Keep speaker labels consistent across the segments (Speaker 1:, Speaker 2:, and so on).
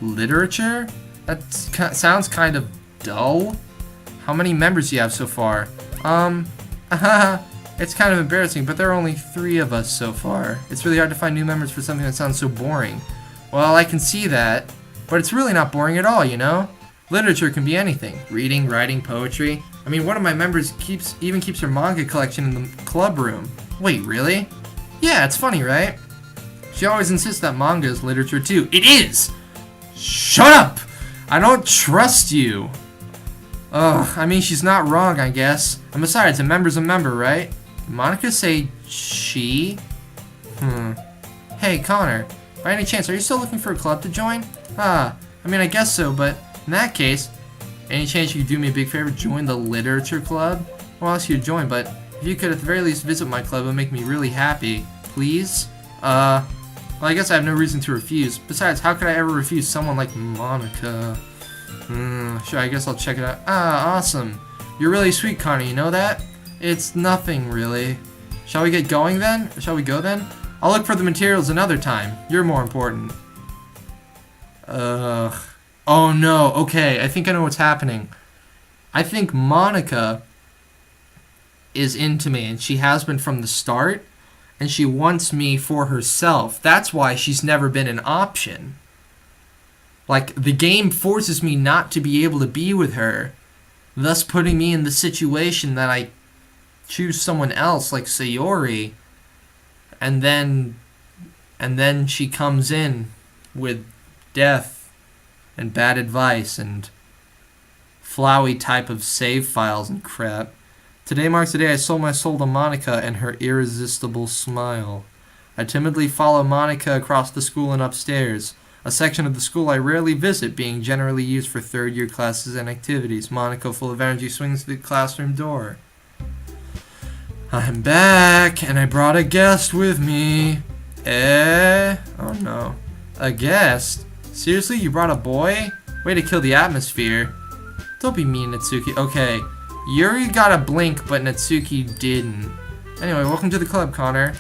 Speaker 1: Literature? That sounds kind of dull. How many members do you have so far? It's kind of embarrassing, but there are only 3 of us so far. It's really hard to find new members for something that sounds so boring. Well, I can see that, but it's really not boring at all, you know? Literature can be anything. Reading, writing, poetry. I mean, one of my members even keeps her manga collection in the club room. Wait, really? Yeah, it's funny, right? She always insists that manga is literature too. It is! Shut up! I don't trust you! Ugh, I mean, she's not wrong, I guess. And besides, a member's a member, right? Did Monica say she? Hey, Connor, by any chance, are you still looking for a club to join? I mean, I guess so, but in that case, any chance you could do me a big favor, join the literature club? Well, I'll ask you to join, but if you could at the very least visit my club, it would make me really happy. Please? Well, I guess I have no reason to refuse. Besides, how could I ever refuse someone like Monica? Sure, I guess I'll check it out. Awesome. You're really sweet, Connor, you know that? It's nothing, really. Shall we get going then? Shall we go then? I'll look for the materials another time. You're more important. Oh no, okay, I think I know what's happening. I think Monica is into me, and she has been from the start, and she wants me for herself. That's why she's never been an option. Like, the game forces me not to be able to be with her, thus putting me in the situation that I choose someone else, like Sayori, and then she comes in with death and bad advice and flowy type of save files and crap. Today marks the day I sold my soul to Monica and her irresistible smile. I timidly follow Monica across the school and upstairs, a section of the school I rarely visit, being generally used for third-year classes and activities. Monica, full of energy, swings to the classroom door. I'm back, and I brought a guest with me. Oh no. A guest? Seriously, you brought a boy? Way to kill the atmosphere. Don't be mean, Natsuki. Okay, Yuri got a blink, but Natsuki didn't. Anyway, welcome to the club, Connor.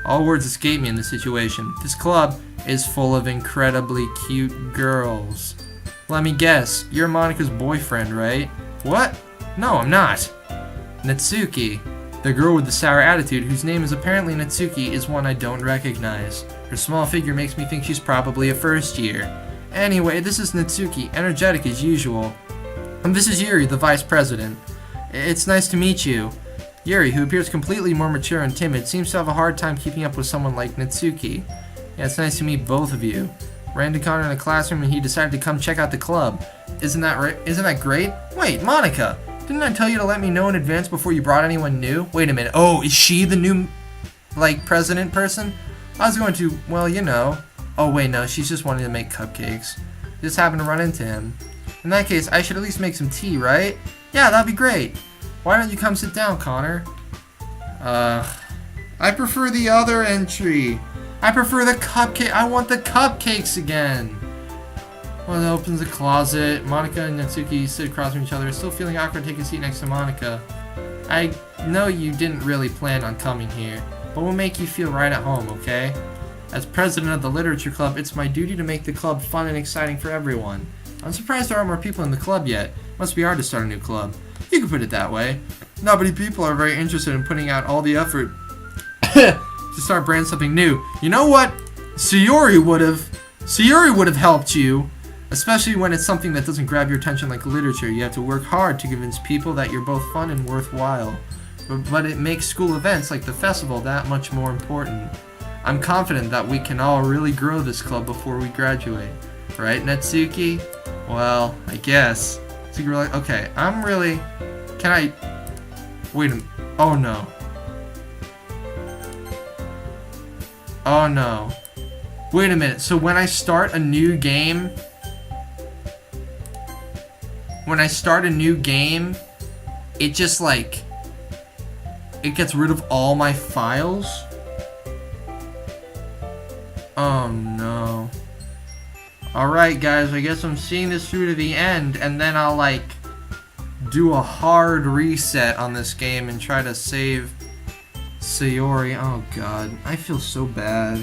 Speaker 1: All words escape me in this situation. This club is full of incredibly cute girls. Let me guess, you're Monica's boyfriend, right? What? No, I'm not. Natsuki, the girl with the sour attitude, whose name is apparently Natsuki, is one I don't recognize. Her small figure makes me think she's probably a first year. Anyway, this is Natsuki, energetic as usual. And this is Yuri, the vice president. It's nice to meet you. Yuri, who appears completely more mature and timid, seems to have a hard time keeping up with someone like Natsuki. Yeah, it's nice to meet both of you. Ran into Connor in the classroom and he decided to come check out the club. Isn't that right? Isn't that great? Wait, Monica! Didn't I tell you to let me know in advance before you brought anyone new? Wait a minute. Oh, is she the new, president person? I was going to, well, you know. Oh, wait, no, she's just wanting to make cupcakes. Just happened to run into him. In that case, I should at least make some tea, right? Yeah, that'd be great. Why don't you come sit down, Connor? I prefer the other entry. I prefer the cupcake. I want the cupcakes again. Well, it opens the closet. Monica and Natsuki sit across from each other, still feeling awkward taking a seat next to Monica. I know you didn't really plan on coming here, but we'll make you feel right at home, okay? As president of the literature club, it's my duty to make the club fun and exciting for everyone. I'm surprised there aren't more people in the club yet. Must be hard to start a new club. You could put it that way. Not many people are very interested in putting out all the effort to start brand something new. You know what? Sayori would have helped you. Especially when it's something that doesn't grab your attention like literature. You have to work hard to convince people that you're both fun and worthwhile. But it makes school events like the festival that much more important. I'm confident that we can all really grow this club before we graduate. Right, Natsuki? Well, I guess. Okay, can I... Wait a minute. Oh no. Oh no. Wait a minute, so when I start a new game... it just it gets rid of all my files? Oh no. Alright guys, I guess I'm seeing this through to the end, and then I'll do a hard reset on this game and try to save Sayori. Oh god, I feel so bad.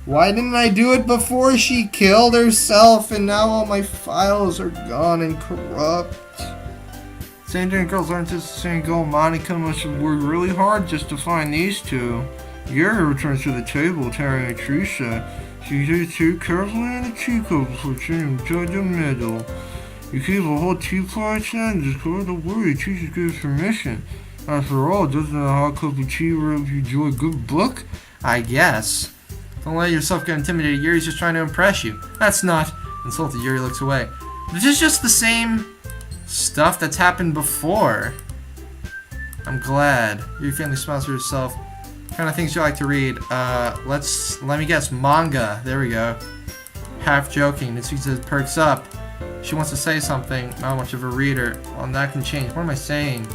Speaker 1: Why didn't I do it before she killed herself and now all my files are gone and corrupt? Same thing, girls aren't just saying go. Monica must have worked really hard just to find these two. Yuri returns to the table, carrying a Trisha. She takes two carefully in the teacup before turning to the middle. You keep a whole teapot and just go to worry. Trisha gives permission. After all, doesn't a hot cup of tea help you enjoy a good book? I guess. Don't let yourself get intimidated. Yuri's just trying to impress you. That's not. Insulted, Yuri looks away. This is just the same stuff that's happened before. I'm glad. Yuri faintly smiles to herself. What kind of things you like to read? Let me guess. Manga. There we go. Half joking. Mitsuki says, perks up. She wants to say something. Not much of a reader. Well, that can change. What am I saying?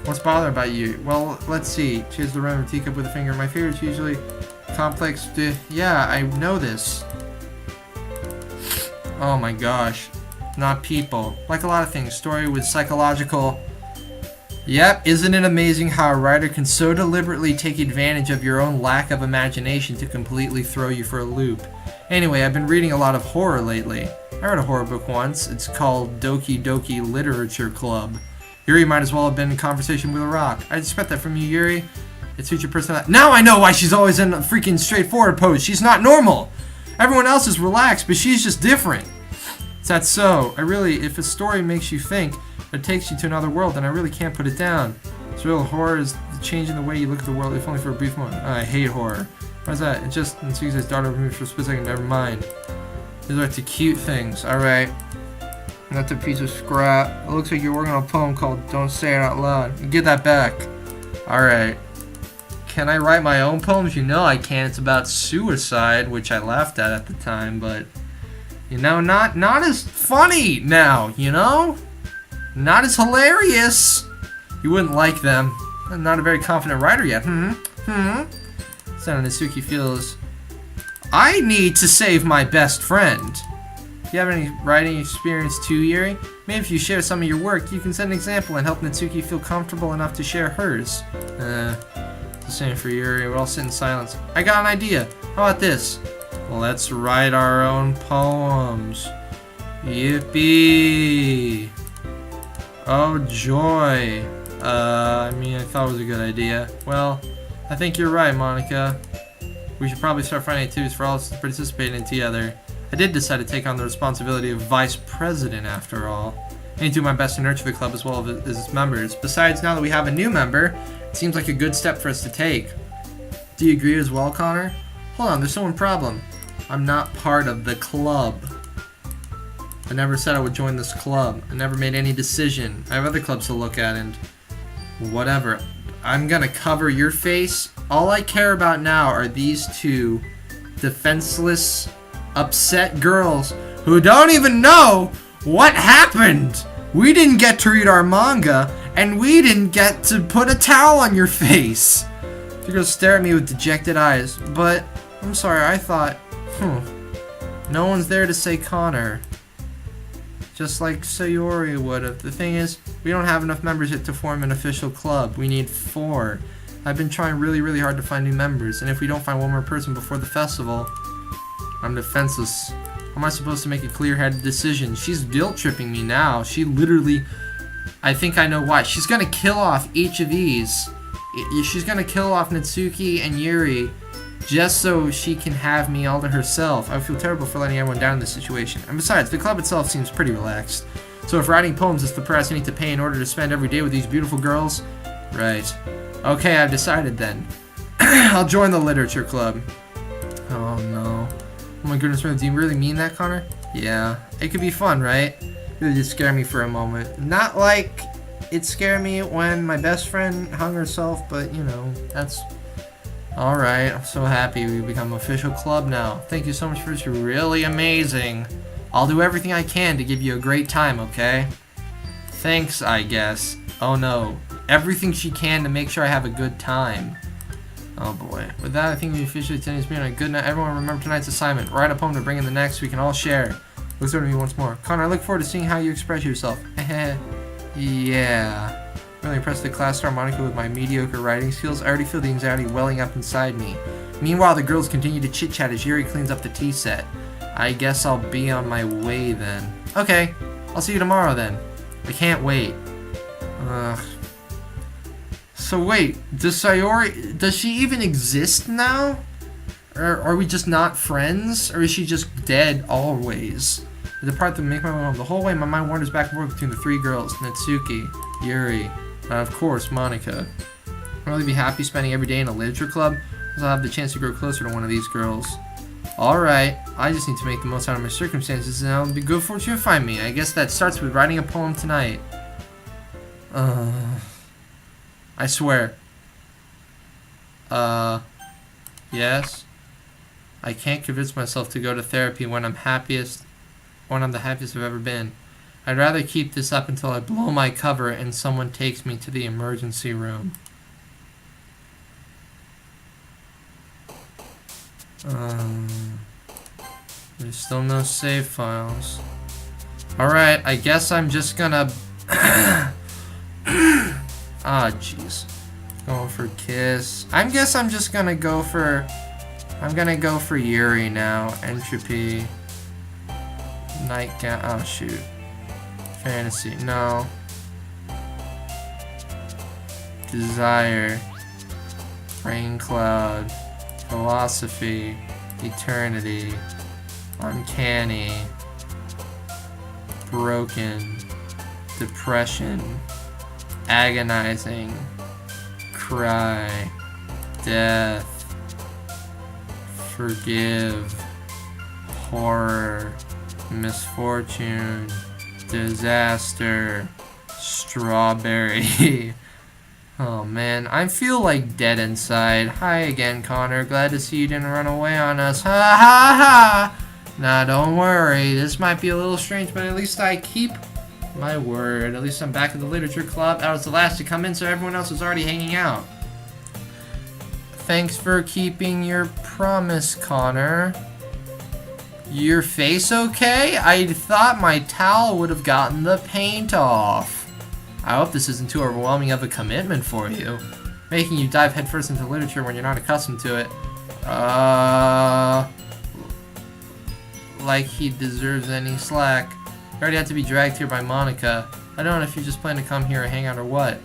Speaker 1: What's bothering about you? Well, let's see. She has the rim of a teacup with a finger. My favorite's usually complex. Yeah, I know this. Oh my gosh. Not people. Like a lot of things. Story with psychological. Yep, isn't it amazing how a writer can so deliberately take advantage of your own lack of imagination to completely throw you for a loop? Anyway, I've been reading a lot of horror lately. I read a horror book once. It's called Doki Doki Literature Club. Yuri might as well have been in conversation with a rock. I expect that from you, Yuri. It suits your personality. Now I know why she's always in a freaking straightforward pose. She's not normal. Everyone else is relaxed, but she's just different. Is that so? If a story makes you think, it takes you to another world, then I really can't put it down. It's real horror is changing the way you look at the world, if only for a brief moment. I hate horror. Why's that? It just Mitsuki's daughter removed for a split second. Never mind. These are the cute things. Alright. That's a piece of scrap. It looks like you're working on a poem called Don't Say It Out Loud. Get that back. Alright. Can I write my own poems? You know I can. It's about suicide, which I laughed at the time, but you know, not as funny now, you know? Not as hilarious. You wouldn't like them. I'm not a very confident writer yet. Natsuki feels I need to save my best friend. Do you have any writing experience too, Yuri? Maybe if you share some of your work, you can set an example and help Natsuki feel comfortable enough to share hers. It's the same for Yuri. We'll all sit in silence. I got an idea. How about this? Let's write our own poems. Yippee! Oh joy. I thought it was a good idea. Well, I think you're right, Monica. We should probably start finding activities for all of us to participate in together. I did decide to take on the responsibility of vice president after all. I need to do my best to nurture the club as well as its members. Besides, now that we have a new member, it seems like a good step for us to take. Do you agree as well, Connor? Hold on, there's one problem. I'm not part of the club. I never said I would join this club. I never made any decision. I have other clubs to look at and whatever. I'm gonna cover your face. All I care about now are these two defenseless, upset girls who don't even know what happened. We didn't get to read our manga, and we didn't get to put a towel on your face. The girls stare at me with dejected eyes, but I'm sorry, I thought, no one's there to say Connor. Just like Sayori would have. The thing is, we don't have enough members yet to form an official club. We need 4. I've been trying really, really hard to find new members, and if we don't find one more person before the festival, I'm defenseless. How am I supposed to make a clear-headed decision? She's guilt-tripping me now. She literally, I think I know why. She's gonna kill off each of these. She's gonna kill off Natsuki and Yuri just so she can have me all to herself. I feel terrible for letting everyone down in this situation. And besides, the club itself seems pretty relaxed. So if writing poems is the price I need to pay in order to spend every day with these beautiful girls, right. Okay, I've decided then. I'll join the literature club. Oh no. Oh my goodness, do you really mean that, Connor? Yeah. It could be fun, right? It really did scare me for a moment. Not like it scared me when my best friend hung herself, but you know, that's alright. I'm so happy we become an official club now. Thank you so much for this. You're really amazing. I'll do everything I can to give you a great time, okay? Thanks, I guess. Oh no. Everything she can to make sure I have a good time. Oh boy. With that, I think we officially attend this meeting on a good night. Everyone remember tonight's assignment. Write a poem to bring in the next we can all share. Look over to me once more. Connor, I look forward to seeing how you express yourself. Yeah. Really impressed the class star Monica with my mediocre writing skills. I already feel the anxiety welling up inside me. Meanwhile, the girls continue to chit-chat as Yuri cleans up the tea set. I guess I'll be on my way then. Okay, I'll see you tomorrow then. I can't wait. So wait, does Sayori, does she even exist now? Or are we just not friends? Or is she just dead always? I depart to make my way home. The whole way my mind wanders back and forth between the three girls, Natsuki, Yuri, and of course, Monica. I'll really be happy spending every day in a literature club, because I'll have the chance to grow closer to one of these girls. Alright, I just need to make the most out of my circumstances, and it'll be good fortune to find me. I guess that starts with writing a poem tonight. I swear. Yes? I can't convince myself to go to therapy when I'm the happiest I've ever been. I'd rather keep this up until I blow my cover and someone takes me to the emergency room. There's still no save files. Alright, I guess I'm just gonna... Ah, jeez. Going for kiss. I guess I'm just gonna go for... I'm gonna go for Yuri now. Entropy. Nightgown. Oh, shoot. Fantasy. No. Desire. Rain cloud. Philosophy. Eternity. Uncanny. Broken. Depression. Agonizing. Cry. Death. Forgive. Horror. Misfortune. Disaster. Strawberry. Oh man, I feel like dead inside. Hi again, Connor. Glad to see you didn't run away on us. Ha ha ha! Nah, don't worry. This might be a little strange, but at least I keep my word. At least I'm back at the literature club. I was the last to come in, so everyone else was already hanging out. Thanks for keeping your promise, Connor. Your face okay? I thought my towel would have gotten the paint off. I hope this isn't too overwhelming of a commitment for you. Making you dive headfirst into literature when you're not accustomed to it. Like he deserves any slack. I already had to be dragged here by Monica. I don't know if you just plan to come here and hang out or what.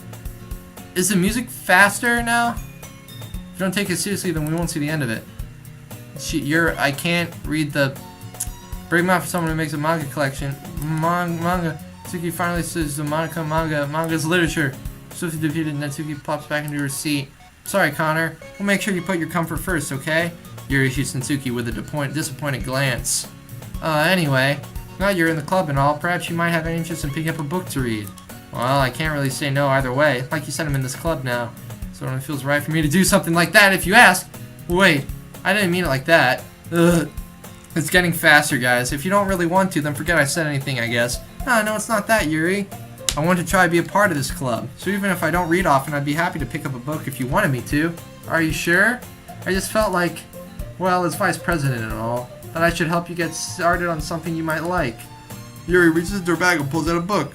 Speaker 1: Is the music faster now? If you don't take it seriously, then we won't see the end of it. I can't read the... Break me out for someone who makes a manga collection. Manga. Natsuki finally says the manga's literature. Swiftly defeated, Natsuki pops back into her seat. Sorry, Connor. We'll make sure you put your comfort first, okay? Yuri shoots Natsuki with a disappointed glance. Anyway, now you're in the club and all, perhaps you might have an interest in picking up a book to read. Well, I can't really say no either way. Like you said, I'm in this club now. So it only feels right for me to do something like that if you ask. Wait, I didn't mean it like that. Ugh. It's getting faster, guys. If you don't really want to, then forget I said anything, I guess. No, it's not that, Yuri. I want to try to be a part of this club. So even if I don't read often, I'd be happy to pick up a book if you wanted me to. Are you sure? I just felt like, well, as vice president and all, that I should help you get started on something you might like. Yuri reaches into her bag and pulls out a book.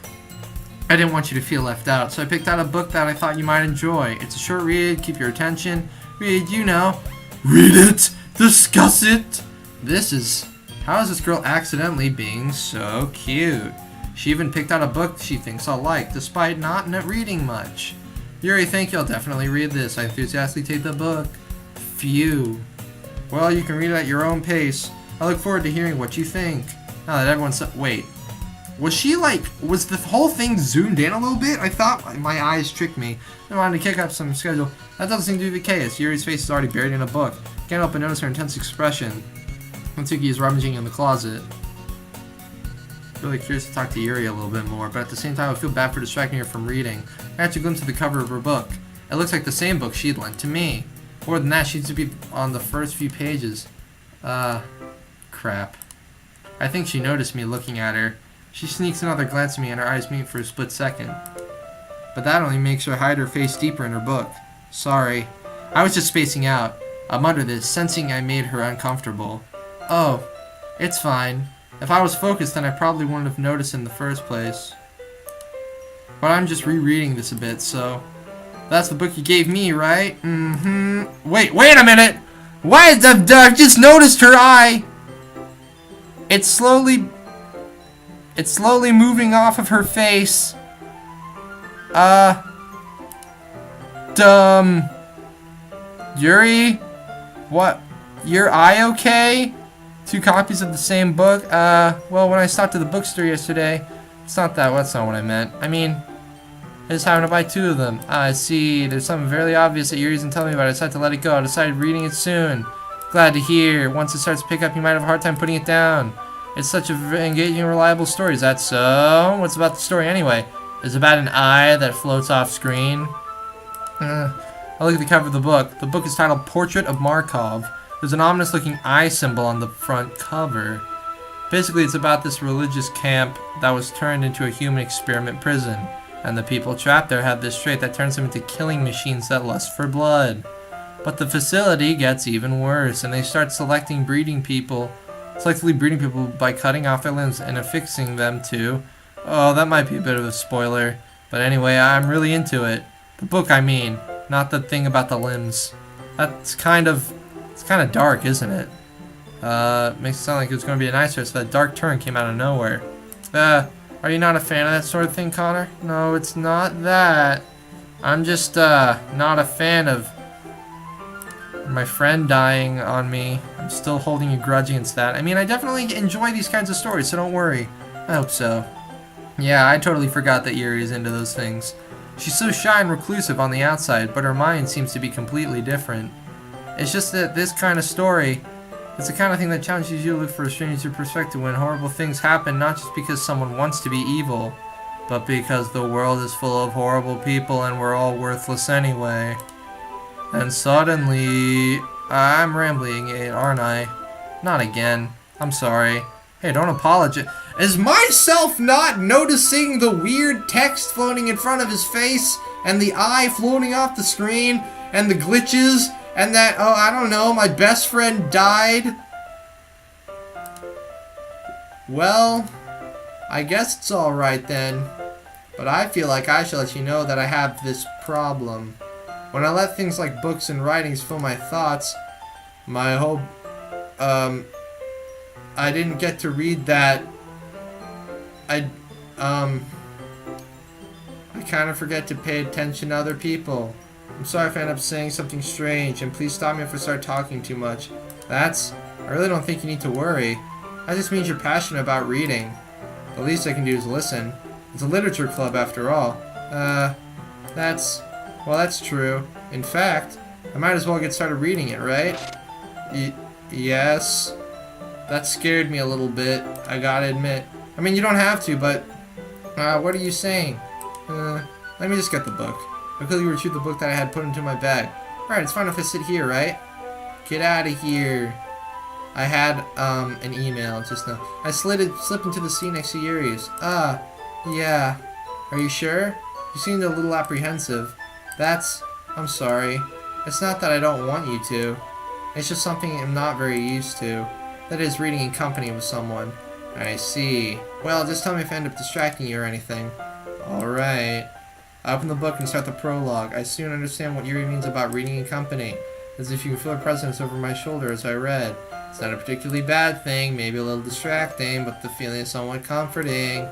Speaker 1: I didn't want you to feel left out, so I picked out a book that I thought you might enjoy. It's a short read, keep your attention. Read, you know. Read it! Discuss it! How is this girl accidentally being so cute? She even picked out a book she thinks I'll like, despite not reading much. Yuri, thank you, I'll definitely read this. I enthusiastically take the book. Phew. Well, you can read it at your own pace. I look forward to hearing what you think. Now that everyone's... Wait. Was the whole thing zoomed in a little bit? I thought my eyes tricked me. I wanted to kick up some schedule. That doesn't seem to be the case. Yuri's face is already buried in a book. Can't help but notice her intense expression. Natsuki is rummaging in the closet. Really curious to talk to Yuri a little bit more, but at the same time I feel bad for distracting her from reading. I catch a glimpse of the cover of her book. It looks like the same book she'd lent to me. More than that, she seems to be on the first few pages. Crap. I think she noticed me looking at her. She sneaks another glance at me and her eyes meet for a split second. But that only makes her hide her face deeper in her book. Sorry. I was just spacing out. I muttered this, sensing I made her uncomfortable. Oh, it's fine. If I was focused, then I probably wouldn't have noticed in the first place. But I'm just rereading this a bit, so... That's the book you gave me, right? Mm-hmm. Wait a minute! Why is that? I've just noticed her eye. It's slowly moving off of her face. Yuri? What? Your eye okay? 2 copies of the same book? Well, when I stopped at the bookstore yesterday, that's not what I meant. I mean, I just happened to buy 2 of them. I see. There's something very obvious that Yuri isn't telling me about. I decided to let it go. I decided reading it soon. Glad to hear. Once it starts to pick up, you might have a hard time putting it down. It's such an engaging and reliable story. Is that so? What's about the story anyway? It's about an eye that floats off screen. I look at the cover of the book. The book is titled Portrait of Markov. There's an ominous looking eye symbol on the front cover. Basically, it's about this religious camp that was turned into a human experiment prison. And the people trapped there have this trait that turns them into killing machines that lust for blood. But the facility gets even worse, and they start selectively breeding people by cutting off their limbs and affixing them to... Oh, that might be a bit of a spoiler. But anyway, I'm really into it. The book, I mean. Not the thing about the limbs. It's kind of dark, isn't it? Makes it sound like it was going to be a nice one, so that dark turn came out of nowhere. Are you not a fan of that sort of thing, Connor? No, it's not that. I'm just, not a fan of my friend dying on me. I'm still holding a grudge against that. I mean, I definitely enjoy these kinds of stories, so don't worry. I hope so. Yeah, I totally forgot that Yuri is into those things. She's so shy and reclusive on the outside, but her mind seems to be completely different. It's just that this kind of story, it's the kind of thing that challenges you to look for a strange perspective when horrible things happen, not just because someone wants to be evil, but because the world is full of horrible people and we're all worthless anyway. And suddenly, I'm rambling, aren't I? Not again. I'm sorry. Hey, don't apologize. Is myself not noticing the weird text floating in front of his face, and the eye floating off the screen, and the glitches, and that, oh, I don't know, my best friend died? Well, I guess it's alright then. But I feel like I should let you know that I have this problem. When I let things like books and writings fill my thoughts, my whole, I didn't get to read that. I kind of forget to pay attention to other people. I'm sorry if I end up saying something strange, and please stop me if I start talking too much. I really don't think you need to worry. That just means you're passionate about reading. The least I can do is listen. It's a literature club after all. That's true. In fact, I might as well get started reading it, right? Yes. That scared me a little bit, I gotta admit. I mean, you don't have to, but... what are you saying? Let me just get the book. I quickly retrieved the book that I had put into my bag. Alright, it's fine if I sit here, right? Get out of here. I had, an email just now. I slipped into the seat next to Yuri's. Yeah. Are you sure? You seemed a little apprehensive. I'm sorry. It's not that I don't want you to. It's just something I'm not very used to. That is, reading in company with someone. I see. Well, just tell me if I end up distracting you or anything. Alright. I open the book and start the prologue. I soon understand what Yuri means about reading in company. As if you can feel her presence over my shoulder as I read. It's not a particularly bad thing, maybe a little distracting, but the feeling is somewhat comforting.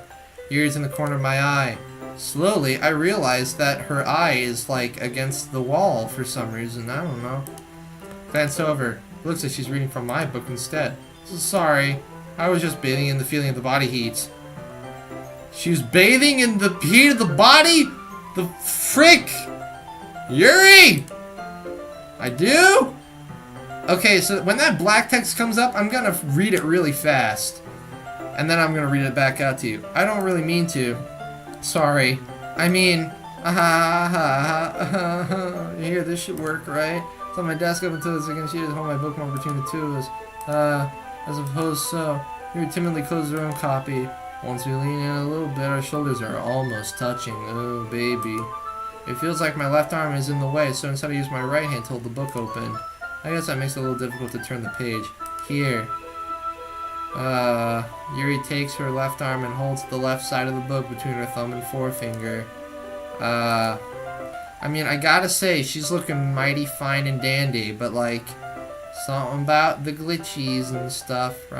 Speaker 1: Yuri's in the corner of my eye. Slowly, I realize that her eye is, like, against the wall for some reason. I don't know. Glance over. It looks like she's reading from my book instead. Sorry. I was just bathing in the feeling of the body heat. She was bathing in the heat of the body? The frick! Yuri! I do? Okay, so when that black text comes up, I'm gonna read it really fast. And then I'm gonna read it back out to you. I don't really mean to. Sorry. I mean, you hear this should work, right? It's on my desk up until it's against you to hold my bookmark between the two of us. I suppose so. You timidly close her own copy. Once we lean in a little bit, our shoulders are almost touching. Oh, baby. It feels like my left arm is in the way, so instead I use my right hand to hold the book open. I guess that makes it a little difficult to turn the page. Here. Yuri takes her left arm and holds the left side of the book between her thumb and forefinger. I mean, I gotta say, she's looking mighty fine and dandy, but, like, Something about the glitchies and stuff, right?